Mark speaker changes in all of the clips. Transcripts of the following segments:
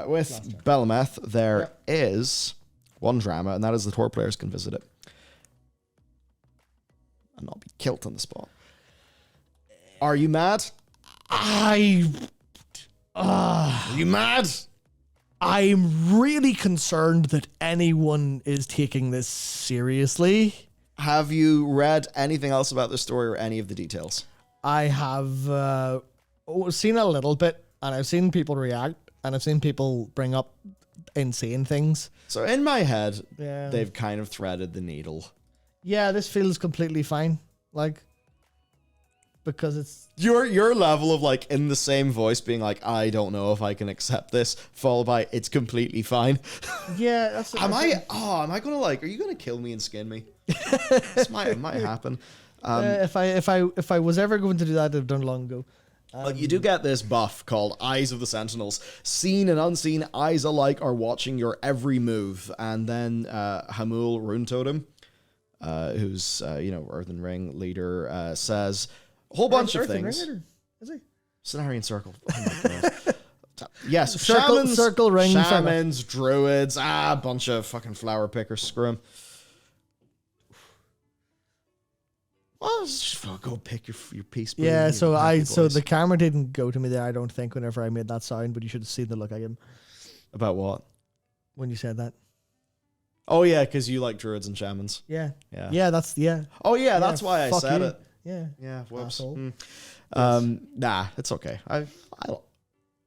Speaker 1: With Belemeth, there is one drama, and that is that Horde players can visit it and not be killed on the spot. Are you mad?
Speaker 2: Are
Speaker 1: you mad?
Speaker 2: I'm really concerned that anyone is taking this seriously.
Speaker 1: Have you read anything else about the story or any of the details?
Speaker 2: I have seen a little bit, and I've seen people react, and I've seen people bring up insane things.
Speaker 1: So in my head,
Speaker 2: Yeah.
Speaker 1: they've kind of threaded the needle.
Speaker 2: Yeah, this feels completely fine. Like, because it's...
Speaker 1: Your level of like in the same voice being like, I don't know if I can accept this, followed by it's completely fine.
Speaker 2: Yeah, that's...
Speaker 1: Am I gonna like, are you gonna kill me and skin me? This might happen.
Speaker 2: If I was ever going to do that, I'd have done it long ago.
Speaker 1: But you do get this buff called Eyes of the Sentinels. Seen and unseen eyes alike are watching your every move. And then Hamul Runetotem, who's Earthen Ring leader, says a whole bunch of things.
Speaker 2: Ring leader? Is he?
Speaker 1: Cenarian Circle. Oh my god. Yes,
Speaker 2: circle ring.
Speaker 1: Shamans, druids, a bunch of fucking flower pickers. Screw 'em. Well, just go pick your piece.
Speaker 2: Yeah, so the camera didn't go to me there, I don't think, whenever I made that sound, but you should have seen the look I gave him
Speaker 1: About what?
Speaker 2: when you said that.
Speaker 1: Oh yeah, because you like druids and shamans.
Speaker 2: Yeah.
Speaker 1: Yeah.
Speaker 2: Yeah, that's, yeah.
Speaker 1: Oh yeah, that's why I
Speaker 2: fuck
Speaker 1: said
Speaker 2: you.
Speaker 1: it.
Speaker 2: Yeah.
Speaker 1: Yeah, whoops.
Speaker 2: Asshole.
Speaker 1: Nah, it's okay. I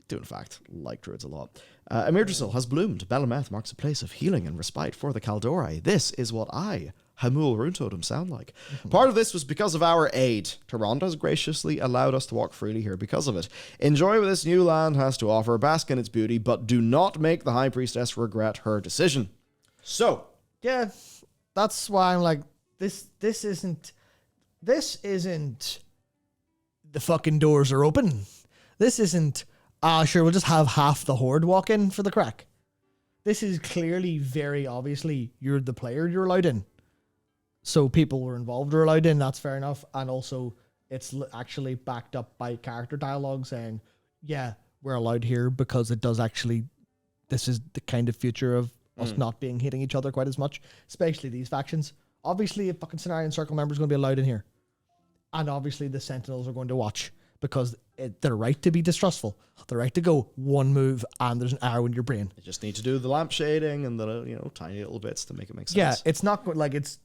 Speaker 1: do in fact like druids a lot. Emirdrasil has bloomed. Belemeth marks a place of healing and respite for the Kaldori. This is what I, Hamul Runetotem, sound like. Part of this was because of our aid. Tyrande has graciously allowed us to walk freely here because of it. Enjoy what this new land has to offer, bask in its beauty, but do not make the High Priestess regret her decision. So,
Speaker 2: Yeah, that's why I'm like, this isn't the fucking doors are open. This isn't, sure, we'll just have half the Horde walk in for the crack. This is clearly, very obviously, you're the player, you're allowed in. So people who are involved are allowed in, that's fair enough. And also, it's actually backed up by character dialogue saying, yeah, we're allowed here because it does actually, this is the kind of future of us not being hitting each other quite as much, especially these factions. Obviously, a fucking Cenarian Circle member is going to be allowed in here. And obviously, the Sentinels are going to watch because they're right to be distrustful. They're right to go one move and there's an arrow in your brain.
Speaker 1: you just need to do the lamp shading and the tiny little bits to make it make sense.
Speaker 2: Yeah, it's not like it's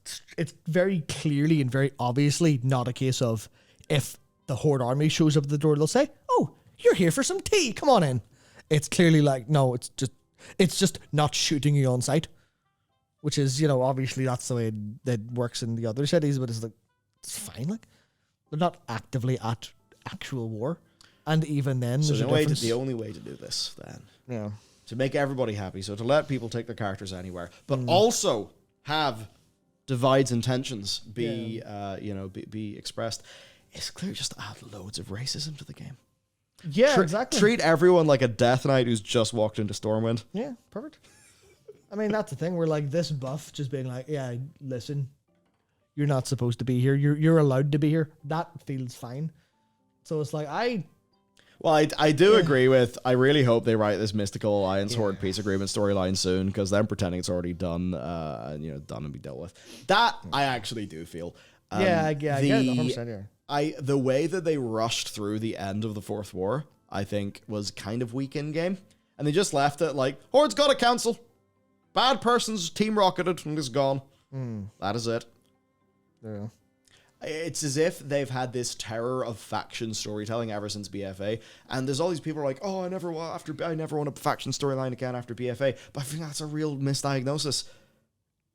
Speaker 2: very clearly and very obviously not a case of if the Horde army shows up at the door, they'll say, "Oh, you're here for some tea. Come on in." It's clearly like, no, it's just not shooting you on sight, which is, obviously that's the way that works in the other cities, but it's like, it's fine. Like, they're not actively at actual war. And even then,
Speaker 1: So
Speaker 2: there's a difference.
Speaker 1: the only way to do this, then,
Speaker 2: Yeah.
Speaker 1: to make everybody happy, so to let people take their characters anywhere, but also have Divide's intentions be expressed, it's clear just to add loads of racism to the game.
Speaker 2: Yeah, exactly.
Speaker 1: Treat everyone like a Death Knight who's just walked into Stormwind.
Speaker 2: Yeah, perfect. I mean, that's the thing. We're like this buff just being like, yeah, listen, you're not supposed to be here. You're allowed to be here. That feels fine. So it's like, I
Speaker 1: do agree with, I really hope they write this Mystical Alliance Horde Peace Agreement storyline soon, because them pretending it's already done, done and be dealt with. That I actually do feel.
Speaker 2: I get it, 100%, yeah.
Speaker 1: The way that they rushed through the end of the Fourth War, I think, was kind of weak in game. And they just left it like, Horde's got a council. Bad person's team rocketed and is gone. That is it.
Speaker 2: Yeah.
Speaker 1: It's as if they've had this terror of faction storytelling ever since BFA, and there's all these people who are like, "Oh, I never want a faction storyline again after BFA." But I think that's a real misdiagnosis.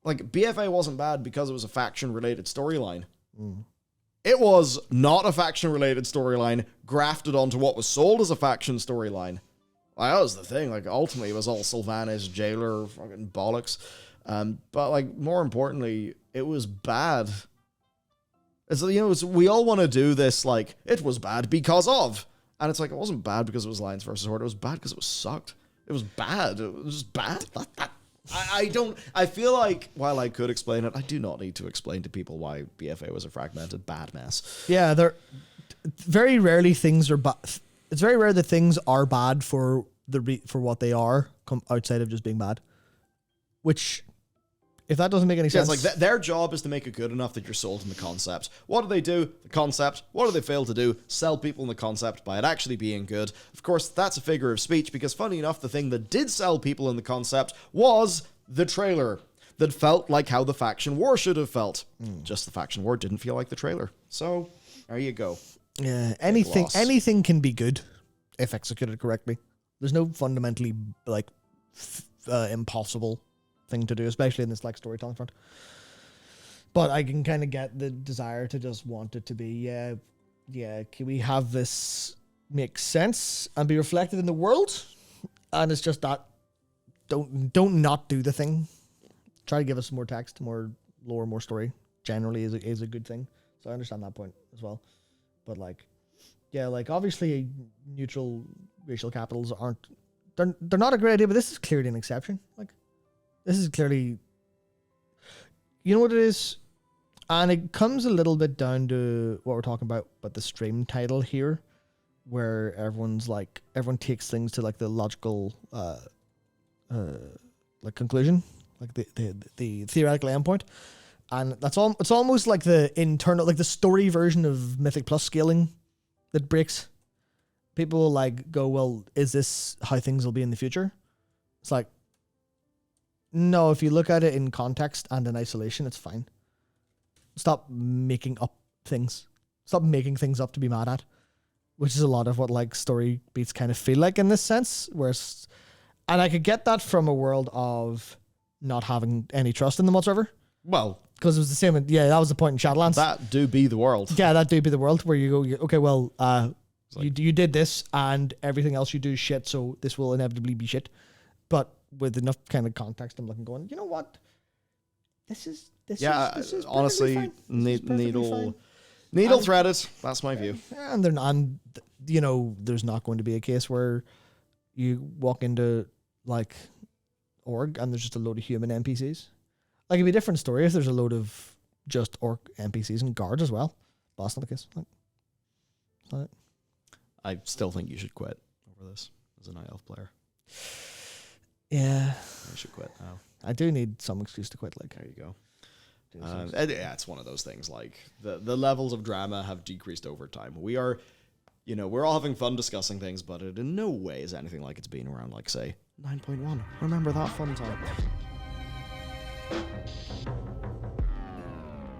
Speaker 1: Like, BFA wasn't bad because it was a faction-related storyline. It was not a faction-related storyline grafted onto what was sold as a faction storyline. Like, that was the thing. Like, ultimately, it was all Sylvanas, Jailer, fucking bollocks. But like, more importantly, it was bad. It's, we all want to do this, like, it was bad because of. And it's like, it wasn't bad because it was Alliance versus Horde. It was bad because it was sucked. It was bad. It was just bad. I feel like, while I could explain it, I do not need to explain to people why BFA was a fragmented bad mess.
Speaker 2: Yeah, very rarely things are bad. It's very rare that things are bad for for what they are, come outside of just being bad. Which, if that doesn't make any
Speaker 1: Yeah,
Speaker 2: sense,
Speaker 1: it's like their job is to make it good enough that you're sold in the concept. What do they do? The concept. What do they fail to do? Sell people in the concept by it actually being good. Of course, that's a figure of speech because, funny enough, the thing that did sell people in the concept was the trailer that felt like how the faction war should have felt. Just the faction war didn't feel like the trailer. So, there you go.
Speaker 2: yeah,
Speaker 1: loss.
Speaker 2: anything can be good if executed correctly. There's no fundamentally like impossible thing to do, especially in this like storytelling front. But I can kind of get the desire to just want it to be, yeah, can we have this make sense and be reflected in the world? And it's just that don't not do the thing. Try to give us more text, more lore, more story. Generally is a good thing. So I understand that point as well. But like, yeah, like obviously neutral racial capitals they're not a great idea, but this is clearly an exception. Like, this is clearly, you know what it is? And it comes a little bit down to what we're talking about, but the stream title here, where everyone takes things to like the logical, like conclusion, like the theoretical endpoint. And it's almost like the internal, like the story version of Mythic Plus scaling that breaks. People will like go, well, is this how things will be in the future? It's like, no, if you look at it in context and in isolation, it's fine. Stop making up things. Stop making things up to be mad at, which is a lot of what like story beats kind of feel like in this sense. And I could get that from a world of not having any trust in them whatsoever.
Speaker 1: Well,
Speaker 2: because it was the same. Yeah, that was the point in Shadowlands.
Speaker 1: That do be the world.
Speaker 2: Yeah, that do be the world where you go, okay, well, you did this and everything else you do is shit, so this will inevitably be shit. But with enough kind of context, I'm looking going, you know what? This is
Speaker 1: honestly,
Speaker 2: fine.
Speaker 1: needle threaded. That's my view.
Speaker 2: And there's not going to be a case where you walk into like org and there's just a load of human NPCs. Like, it'd be a different story if there's a load of just orc NPCs and guards as well. But that's not the case. Like,
Speaker 1: I still think you should quit over this as a Night Elf player.
Speaker 2: Yeah.
Speaker 1: You should quit now.
Speaker 2: I do need some excuse to quit. Like,
Speaker 1: there you go. Yeah, it's one of those things. Like, the levels of drama have decreased over time. We are, we're all having fun discussing things, but it in no way is anything like it's been around, like, say, 9.1. Remember that fun time.